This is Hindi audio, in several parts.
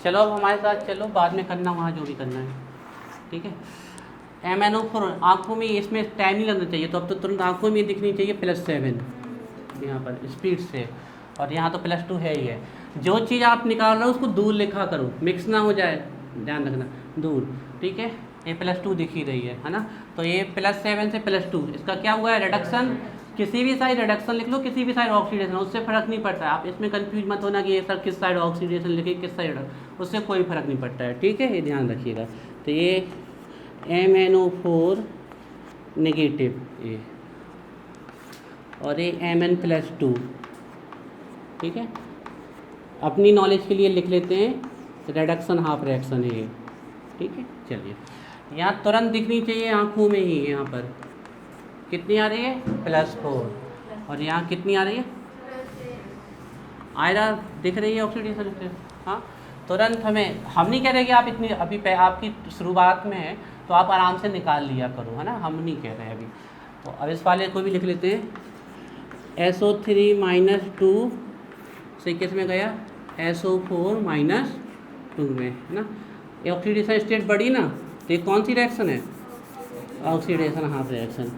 चलो अब हमारे साथ चलो, बाद में करना वहाँ जो भी करना है, ठीक है। MnO4 आँखों में इसमें टाइम नहीं लगना चाहिए, तो अब तो तुरंत आँखों में दिखनी चाहिए +7 यहाँ पर स्पीड से, और यहाँ तो +2 है ही है। जो चीज़ आप निकाल रहे हो उसको दूर लिखा करो, मिक्स ना हो जाए, ध्यान रखना दूर, ठीक है। ये +2 दिख ही रही है ना, तो ये +7 से +2, इसका क्या हुआ है, रिडक्शन। किसी भी साइड रिडक्शन लिख लो, किसी भी साइड ऑक्सीडेशन, उससे फ़र्क नहीं पड़ता है। आप इसमें कंफ्यूज मत होना कि ये सर किस साइड ऑक्सीडेशन लिखे किस साइड, उससे कोई फ़र्क नहीं पड़ता है, ठीक है, ये ध्यान रखिएगा। तो ये MnO4 नेगेटिव ये, और ये Mn+2, ठीक है। अपनी नॉलेज के लिए लिख लेते हैं, रिडक्शन हाफ रिएक्शन है ये, ठीक है। चलिए, यहाँ तुरंत दिखनी चाहिए आँखों में ही, यहाँ पर कितनी आ रही है, +4, और यहाँ कितनी आ रही है, आयरा दिख रही है ऑक्सीडेशन से, हाँ। तुरंत हम नहीं कह रहे कि आप इतनी अभी आपकी शुरुआत में है तो आप आराम से निकाल लिया करो, है ना, हम नहीं कह रहे हैं अभी। तो अब इस वाले को भी लिख लेते हैं, SO3-2 से किस में गया, SO4-2 में, है ना। ये ऑक्सीडेशन स्टेट बढ़ी ना, तो ये कौन सी रिएक्शन है, ऑक्सीडेशन हाफ रिएक्शन।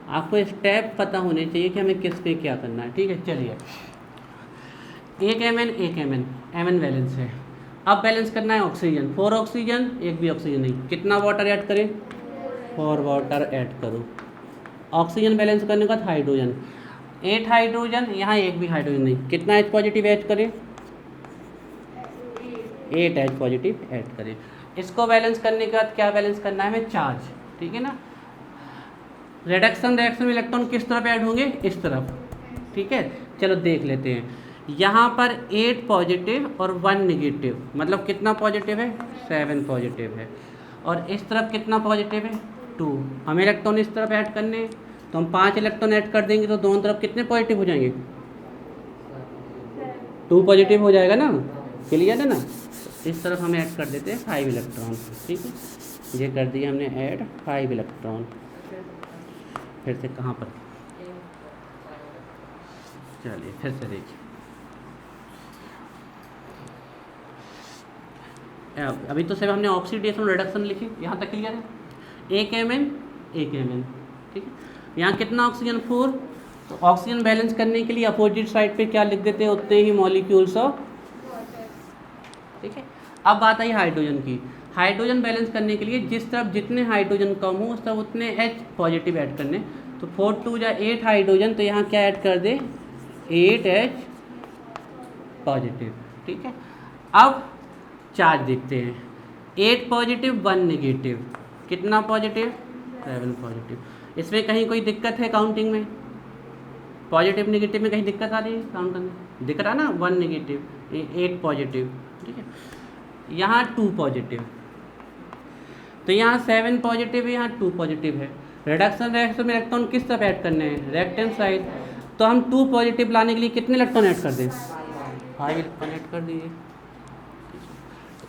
आपको स्टेप पता होने चाहिए कि हमें किस पे क्या करना है, ठीक है। चलिए, एक Mn बैलेंस है। अब बैलेंस करना है ऑक्सीजन, 4 ऑक्सीजन, एक भी ऑक्सीजन नहीं, कितना वाटर ऐड करें, 4 वाटर ऐड करो। ऑक्सीजन बैलेंस करने का हाइड्रोजन, 8 हाइड्रोजन, यहाँ एक भी हाइड्रोजन नहीं, कितना H पॉजिटिव ऐड करें, 8 H पॉजिटिव ऐड करें। इसको बैलेंस करने के बाद क्या बैलेंस करना है हमें, चार्ज, ठीक है ना। रिडक्शन रिएक्शन में इलेक्ट्रॉन किस तरफ ऐड होंगे, इस तरफ, ठीक है। चलो देख लेते हैं, यहाँ पर 8 पॉजिटिव और 1 नेगेटिव, मतलब कितना पॉजिटिव है, 7 पॉजिटिव है, और इस तरफ कितना पॉजिटिव है, 2। हमें इलेक्ट्रॉन इस तरफ ऐड करने हैं, तो हम 5 इलेक्ट्रॉन ऐड कर देंगे, तो दोनों तरफ कितने पॉजिटिव हो जाएंगे, 2 पॉजिटिव हो जाएगा ना, क्लियर है ना। इस तरफ हम ऐड कर देते हैं 5 इलेक्ट्रॉन, ठीक है। ये कर दिया हमने ऐड 5 इलेक्ट्रॉन। फिर से कहाँ पर, चलिए फिर से देखिए, अभी तो सिर्फ हमने ऑक्सीडेशन रिडक्शन लिखी, यहाँ तक क्लियर है। एक Mn, ठीक है। यहाँ कितना ऑक्सीजन, 4, तो ऑक्सीजन बैलेंस करने के लिए अपोजिट साइड पे क्या लिख देते हैं, उतने ही मॉलिक्यूल्स ऑफ, ठीक है। अब बात आई हाइड्रोजन की। हाइड्रोजन बैलेंस करने के लिए जिस तरफ जितने हाइड्रोजन कम हो उस तरफ उतने H पॉजिटिव ऐड करने, तो 4 2 या 8 हाइड्रोजन, तो यहाँ क्या ऐड कर दे, 8 H पॉजिटिव, ठीक है। अब चार्ज देखते हैं, 8 पॉजिटिव 1 नेगेटिव, कितना पॉजिटिव, 7 पॉजिटिव। इसमें कहीं कोई दिक्कत है काउंटिंग में, पॉजिटिव नेगेटिव में कहीं दिक्कत आ रही है काउंट करने, दिख रहा ना, 1 नेगेटिव 8 पॉजिटिव, ठीक है। यहाँ 2 पॉजिटिव, तो यहाँ 7 पॉजिटिव है, यहाँ 2 पॉजिटिव है। रिडक्शन रिएक्शन में इलेक्ट्रॉन किस तरफ ऐड करने हैं, लेफ्ट हैंड साइड, तो हम 2 पॉजिटिव लाने के लिए कितने इलेक्ट्रॉन ऐड कर दें, 5 इलेक्ट्रॉन ऐड कर दीजिए।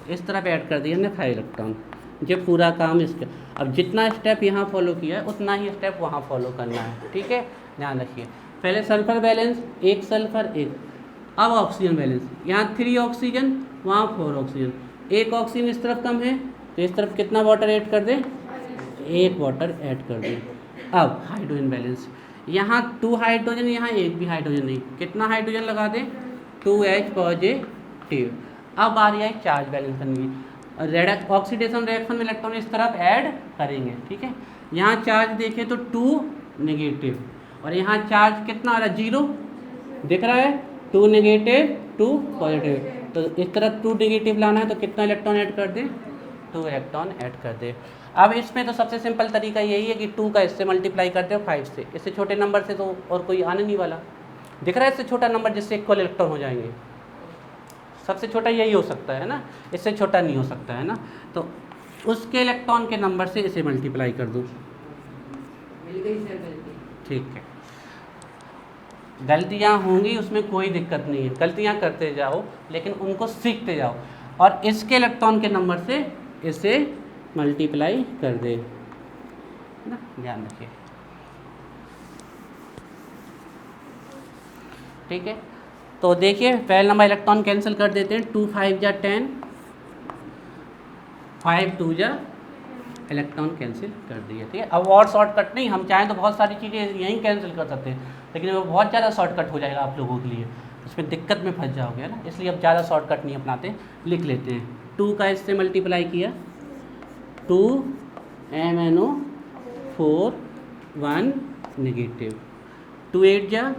इस तरफ ऐड कर दिए हमने 5 इलेक्ट्रॉन। ये पूरा काम इसका, अब जितना स्टेप यहाँ फॉलो किया है उतना ही स्टेप वहाँ फॉलो करना है, ठीक है, ध्यान रखिए। पहले सल्फर बैलेंस, 1 सल्फर 1। अब ऑक्सीजन बैलेंस, यहाँ 3 ऑक्सीजन, वहाँ 4 ऑक्सीजन, 1 ऑक्सीजन इस तरफ कम है, तो इस तरफ कितना वाटर ऐड कर दें, 1 वाटर ऐड कर दें। अब हाइड्रोजन बैलेंस, यहाँ 2 हाइड्रोजन, यहाँ एक भी हाइड्रोजन नहीं, कितना हाइड्रोजन लगा दें, 2H पॉजिटिव। अब आ रही है चार्ज बैलेंस करने की, ऑक्सीडेशन रिएक्शन में इलेक्ट्रॉन इस तरफ ऐड करेंगे, ठीक है। यहाँ चार्ज देखें तो 2 नेगेटिव, और यहाँ चार्ज कितना आ रहा है, 0 दिख रहा है, 2 नेगेटिव 2 पॉजिटिव, तो इस तरफ 2 नेगेटिव लाना है, तो कितना इलेक्ट्रॉन ऐड कर दे, 2 इलेक्ट्रॉन ऐड कर दे। अब इसमें तो सबसे सिंपल तरीका यही है कि 2 का इससे मल्टीप्लाई कर दो 5 से, इससे छोटे नंबर से तो और कोई आने नहीं वाला, दिख रहा है, इससे छोटा नंबर जिससे इक्वल इलेक्ट्रॉन हो जाएंगे, सबसे छोटा यही हो सकता है ना, इससे छोटा नहीं हो सकता है ना, तो उसके इलेक्ट्रॉन के नंबर से इसे मल्टीप्लाई कर दो, मिल गई सर गलती, ठीक है। गलतियाँ होंगी, उसमें कोई दिक्कत नहीं है, गलतियाँ करते जाओ लेकिन उनको सीखते जाओ, और इसके इलेक्ट्रॉन के नंबर से इसे मल्टीप्लाई कर दे ना, ध्यान रखिए, ठीक है। तो देखिए पहले नंबर इलेक्ट्रॉन कैंसिल कर देते हैं, 2 5 जा 10, 5 2 जा इलेक्ट्रॉन कैंसिल कर दिए, ठीक है। अब और शॉर्टकट नहीं, हम चाहें तो बहुत सारी चीज़ें यहीं कैंसिल कर सकते हैं, लेकिन वो बहुत ज़्यादा शॉर्टकट हो जाएगा आप लोगों के लिए, उसमें दिक्कत में फंस जाओगे ना, इसलिए अब ज़्यादा शॉर्टकट नहीं अपनाते, लिख लेते हैं। 2 का इससे मल्टीप्लाई किया, 2 MnO4 1 नेगेटिव, 2 8 जा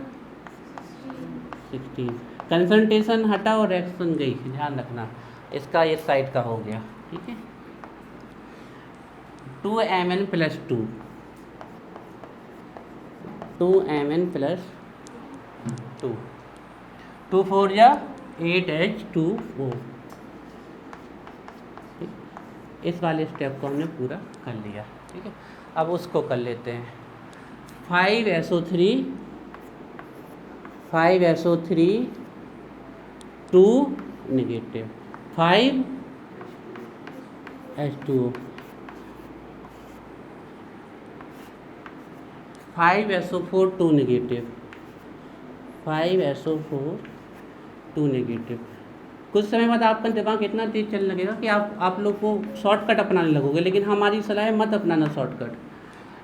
16, कंसंट्रेशन हटा और रिएक्शन गई, ध्यान रखना, इसका इस साइड का हो गया, ठीक है। 2 Mn + 2, 2 Mn + 2, 2 4 जा 8H2O, इस वाले स्टेप को हमने पूरा कर लिया, ठीक है। अब उसको कर लेते हैं, 5SO3 2 negative, 5H2O, 5SO4 2 negative, 5SO4 2 negative. कुछ समय बाद आपका दिमाग इतना तेज चलने लगेगा कि आप लोग को शॉर्टकट अपनाने लगोगे, लेकिन हमारी सलाह है मत अपनाना शॉर्टकट।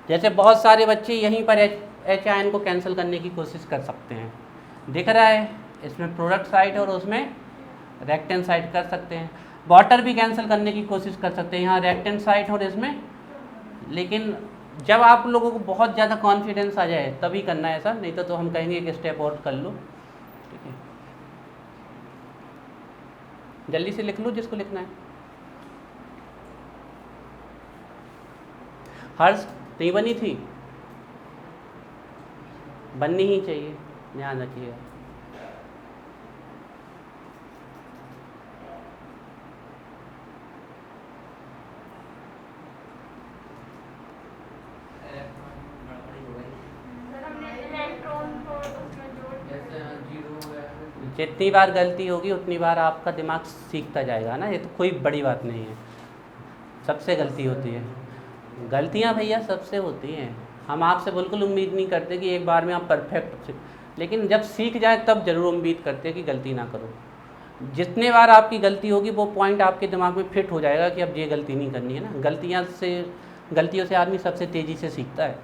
जैसे बहुत सारे बच्चे यहीं पर एच आयन को कैंसिल करने की कोशिश कर सकते हैं, दिख रहा है इसमें प्रोडक्ट साइड और उसमें रेक्टेंट साइड कर सकते हैं। वाटर भी कैंसिल करने की कोशिश कर सकते हैं, यहाँ रेक्टेंट साइड और इसमें, लेकिन जब आप लोगों को बहुत ज़्यादा कॉन्फिडेंस आ जाए तभी करना है ऐसा, नहीं तो हम कहेंगे एक स्टेप और कर लो, ठीक है। जल्दी से लिख लो जिसको लिखना है। हर्ष नहीं बनी थी, बननी ही चाहिए, ध्यान रखिएगा। जितनी बार गलती होगी उतनी बार आपका दिमाग सीखता जाएगा ना, ये तो कोई बड़ी बात नहीं है, सबसे गलती होती है, गलतियां भैया सबसे होती हैं। हम आपसे बिल्कुल उम्मीद नहीं करते कि एक बार में आप परफेक्ट, लेकिन जब सीख जाए तब ज़रूर उम्मीद करते हैं कि गलती ना करो। जितने बार आपकी गलती होगी वो पॉइंट आपके दिमाग में फिट हो जाएगा कि अब ये गलती नहीं करनी है ना। गलतियों से आदमी सबसे तेज़ी से सीखता है।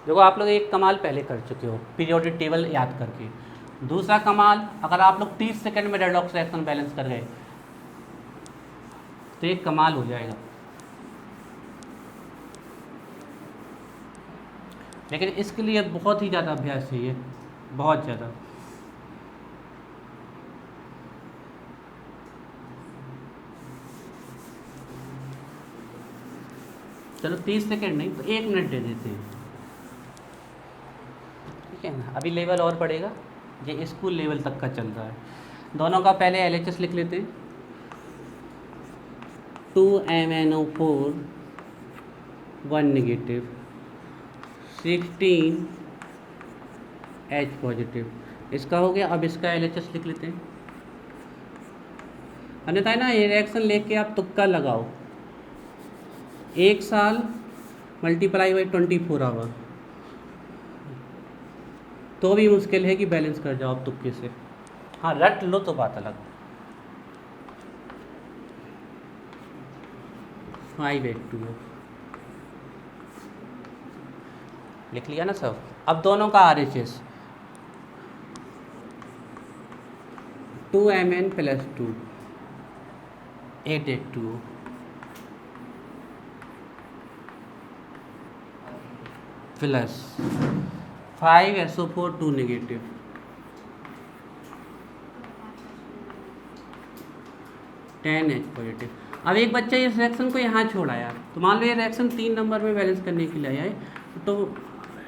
देखो आप लोग एक कमाल पहले कर चुके हो पीरियोडिक टेबल याद करके, दूसरा कमाल अगर आप लोग 30 सेकंड में रेडॉक्स रिएक्शन बैलेंस कर गए तो एक कमाल हो जाएगा। लेकिन इसके लिए बहुत ही ज़्यादा अभ्यास चाहिए, बहुत ज़्यादा। चलो 30 सेकंड नहीं तो 1 मिनट दे देते हैं, ठीक है ना। अभी लेवल और बढ़ेगा, ये स्कूल लेवल तक का चल रहा है। दोनों का पहले LHS लिख लेते हैं, 2 MnO4 1 नेगेटिव, 16 H पॉजिटिव, इसका हो गया। अब इसका LHS लिख लेते हैं, अन्यथा है ना ये रिएक्शन लेके आप तुक्का लगाओ, 1 साल मल्टीप्लाई बाई 24 आवर, तो भी मुश्किल है कि बैलेंस कर जाओ आप तुक्के से। हाँ रट लो तो बात अलग। 582 लिख लिया ना सब। अब दोनों का RHS 2 Mn + 2 882 plus 5SO4 2 negative, 10H positive. अब एक बच्चा इस रिएक्शन को यहाँ छोड़ा यार, तो मान लो ये रिएक्शन 3 नंबर में बैलेंस करने के लिए आया है, तो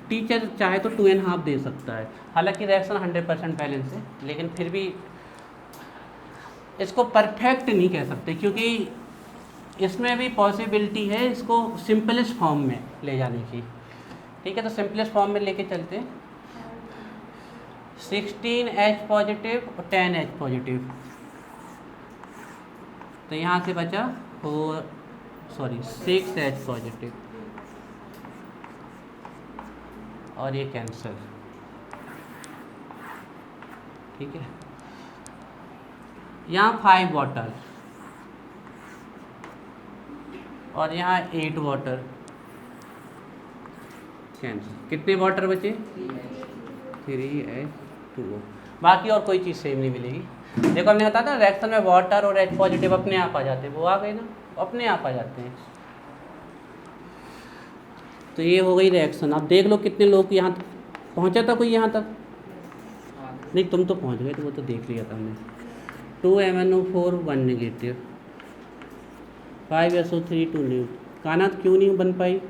टीचर चाहे तो 2.5 दे सकता है। हालांकि रिएक्शन 100% बैलेंस है, लेकिन फिर भी इसको परफेक्ट नहीं कह सकते, क्योंकि इसमें भी पॉसिबिलिटी है इसको सिंपलेस्ट फॉर्म में ले जाने की, ठीक है। तो सिंपलेस्ट फॉर्म में लेके चलते हैं, 16H पॉजिटिव और 10H पॉजिटिव, तो यहाँ से बचा 4 सॉरी 6H पॉजिटिव, और ये कैंसिल, ठीक है। यहाँ 5 वाटर और यहाँ 8 वाटर कैंसिल। कितने वाटर बचे? 3H2O। बाकी और कोई चीज़ सेम नहीं मिलेगी। देखो हमने बताया था रिएक्शन में वाटर और H पॉजिटिव अपने आप आ जाते हैं, वो आ गए ना, अपने आप आ जाते हैं। तो ये हो गई रिएक्शन। अब देख लो कितने लोग यहाँ तक पहुँचा था, कोई यहाँ तक नहीं, तुम तो पहुँच गए, तो वो तो देख लिया था हमने। 2MnO4 1 negative, 5SO3 2 negative. कानात क्यों नहीं बन पाई?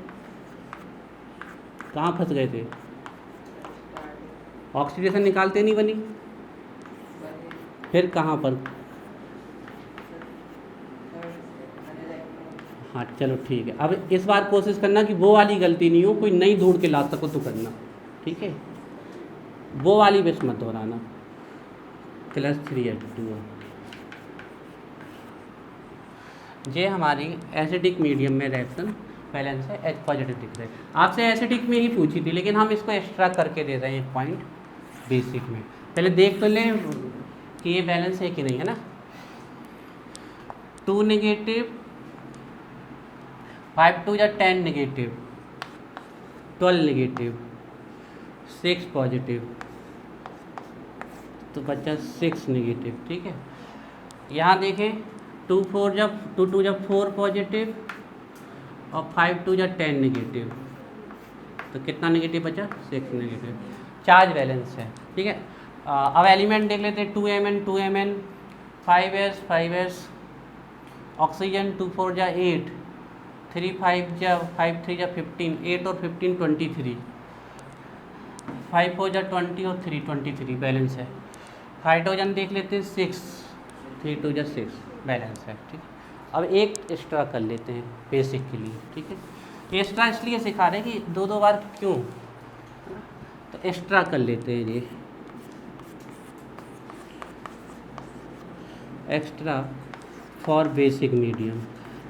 कहाँ फंस गए थे? ऑक्सीडेशन निकालते नहीं बनी, फिर कहाँ पर? हाँ चलो ठीक है। अब इस बार कोशिश करना कि वो वाली गलती नहीं हो, कोई नई ढूंढ के ला सको तो करना, ठीक है। वो वाली बेस मत दोहराना। +3H2O। ये हमारी एसिडिक मीडियम में रिएक्शन बैलेंस है, H पॉजिटिव दिख रहे हैं। आपसे एसिडिक में ही पूछी थी, लेकिन हम इसको एक्स्ट्रा करके दे रहे हैं एक पॉइंट बेसिक में। पहले देख तो लें कि ये बैलेंस है कि नहीं, है ना। 2 नेगेटिव, 5 2 या 10 नेगेटिव, 12 नेगेटिव, 6 पॉजिटिव, तो बचा 6 नेगेटिव, ठीक है। यहाँ देखें 2 4 जब 2 2 जब 4 पॉजिटिव और 5 2 या 10 नेगेटिव, तो कितना नेगेटिव बचा? 6 नेगेटिव। चार्ज बैलेंस है, ठीक है। अब एलिमेंट देख लेते हैं। 2Mn 2Mn, 5S 5S, oxygen 2 4 या 8, 3 5 या 5 3 या 15, 8 और 15 23, 5 4 या 20 और 3 23 बैलेंस है। हाइड्रोजन देख लेते हैं 6, 3 2 या 6 बैलेंस है, ठीक है। अब एक एक्स्ट्रा कर लेते हैं बेसिक के लिए, ठीक है। एक्स्ट्रा इसलिए सिखा रहे हैं कि 2 बार क्यों, तो एक्स्ट्रा कर लेते हैं ये एक्स्ट्रा फॉर बेसिक मीडियम।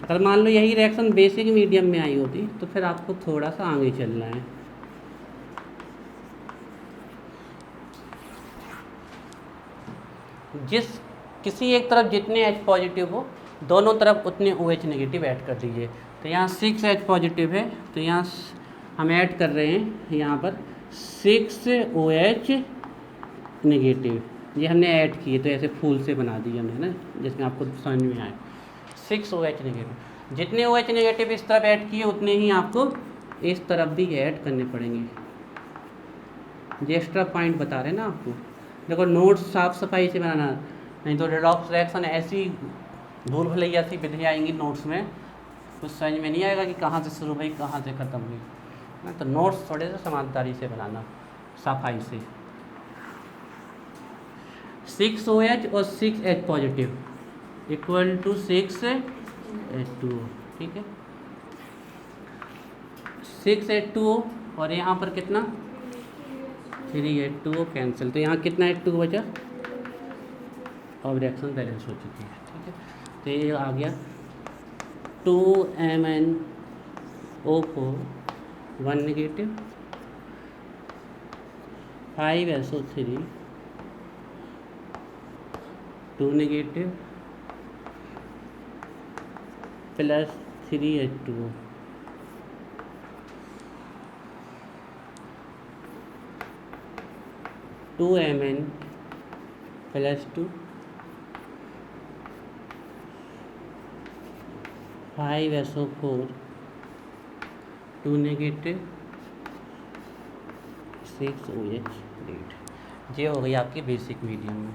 अगर मान लो यही रिएक्शन बेसिक मीडियम में आई होती तो फिर आपको थोड़ा सा आगे चलना है। जिस किसी एक तरफ जितने H पॉजिटिव हो, दोनों तरफ उतने OH नेगेटिव ऐड कर दीजिए। तो यहाँ 6H पॉजिटिव है, तो यहाँ हम ऐड कर रहे हैं यहाँ पर 6OH नेगेटिव। ये हमने ऐड किए, तो ऐसे फूल से बना दिए हमने ना, जिसमें आपको समझ में आए। 6OH नेगेटिव, जितने OH नेगेटिव इस तरफ ऐड किए उतने ही आपको इस तरफ भी ऐड करने पड़ेंगे। ये एक्स्ट्रा पॉइंट बता रहे हैं ना आपको। देखो नोट्स साफ सफाई से बनाना, नहीं तो रेडॉक्स रिएक्शन ऐसी भूल भुलैया सी विधियाँ आएंगी नोट्स में, कुछ समझ में नहीं आएगा कि कहाँ से शुरू हुई कहाँ से ख़त्म हुई ना। तो नोट्स थोड़े से समानतारी से बनाना, सफाई से। 6OH और 6H positive equal to 6H2O, ठीक है। 6H2O और यहाँ पर कितना 3H2O कैंसिल, तो यहाँ कितना H2O बचा, और रिएक्शन बैलेंस हो चुकी है, ठीक है। तो ये आ गया 2MnO4 1 negative, 5SO3 2 negative plus 3H2O। Two Mn plus 2 5SO4 2 negative 6OH 8। ये हो गई आपकी बेसिक मीडियम में।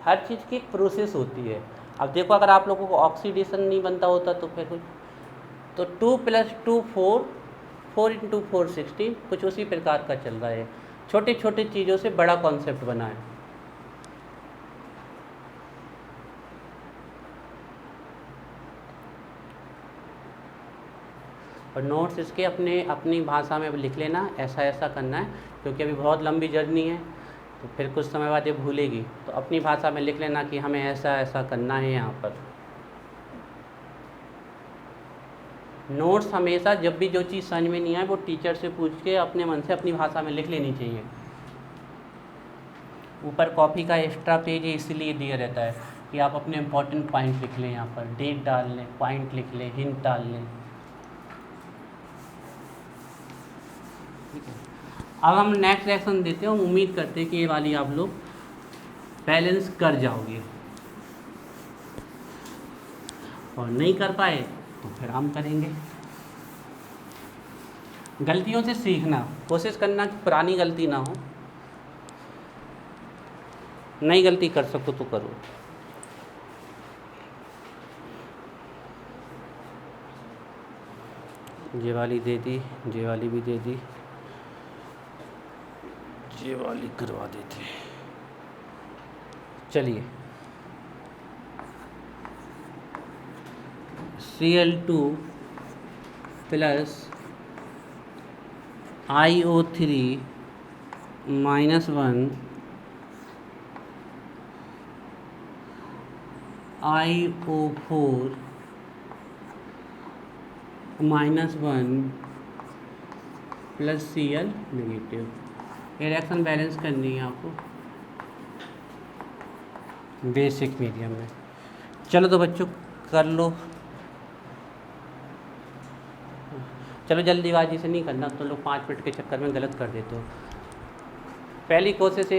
हर चीज़ की एक प्रोसेस होती है। अब देखो अगर आप लोगों को ऑक्सीडेशन नहीं बनता होता तो फिर कुछ, तो 2 + 2 4, 4 × 4 16, कुछ उसी प्रकार का चल रहा है। छोटे छोटे चीज़ों से बड़ा कॉन्सेप्ट बना है। और नोट्स इसके अपने अपनी भाषा में लिख लेना, ऐसा ऐसा करना है, क्योंकि अभी बहुत लंबी जर्नी है तो फिर कुछ समय बाद ये भूलेगी, तो अपनी भाषा में लिख लेना कि हमें ऐसा ऐसा करना है यहाँ पर। नोट्स हमेशा जब भी जो चीज़ समझ में नहीं आए वो टीचर से पूछ के अपने मन से अपनी भाषा में लिख लेनी चाहिए। ऊपर कॉपी का एक्स्ट्रा पेज इसलिए दिया रहता है कि आप अपने इम्पोर्टेंट पॉइंट लिख लें, यहाँ पर डेट डाल लें, पॉइंट लिख लें, हिंट डाल लें। ठीक है, अब हम नेक्स्ट लेसन देते हैं। उम्मीद करते हैं कि ये वाली आप लोग बैलेंस कर जाओगे, और नहीं कर पाए तो फिर हम करेंगे। गलतियों से सीखना, कोशिश करना कि पुरानी गलती ना हो, नई गलती कर सको तो करो। ये वाली दे दी, ये वाली भी दे दी, ये वाली करवा देते। चलिए, Cl2 plus IO3 -1 IO4 -1 plus Cl negative. ये रिएक्शन बैलेंस करनी है आपको बेसिक मीडियम में। चलो तो बच्चों कर लो। चलो जल्दीबाजी से नहीं करना, तो लोग 5 मिनट के चक्कर में गलत कर देते हो। पहली कोशिश